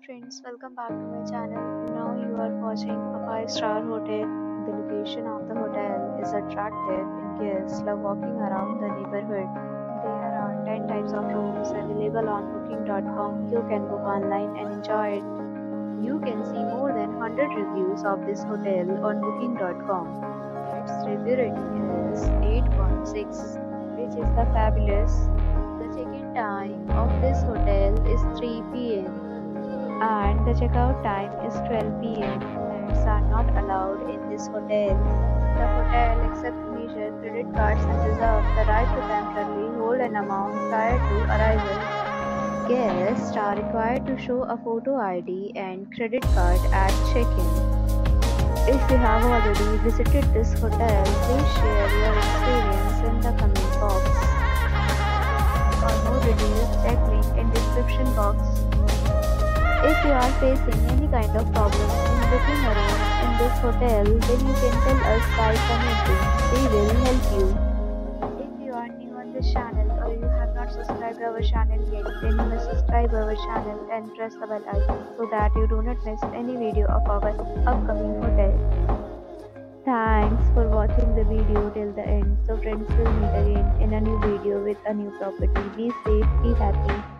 friends, welcome back to my channel. Now you are watching a 5-star hotel. The location of the hotel is attractive and guests love walking around the neighborhood. There are 10 types of rooms available on booking.com. You can book online and enjoy it. You can see more than 100 reviews of this hotel on booking.com. Its review rating is 8.6, which is the fabulous. The check-in time of this hotel is 3 p.m. and the checkout time is 12 p.m. Pets are not allowed in this hotel. The hotel accepts major credit cards and reserves the right to temporarily hold an amount prior to arrival. Guests are required to show a photo ID and credit card at check-in. If you have already visited this hotel, please share your experience in the comment box. For more details, check link in description box. If you are facing any kind of problem in booking a room in this hotel, then you can tell us by commenting. We will help you. If you are new on this channel or you have not subscribed our channel yet, then you must subscribe our channel and press the bell icon so that you do not miss any video of our upcoming hotel. Thanks for watching the video till the end. So friends, will meet again in a new video with a new property. Be safe, be happy.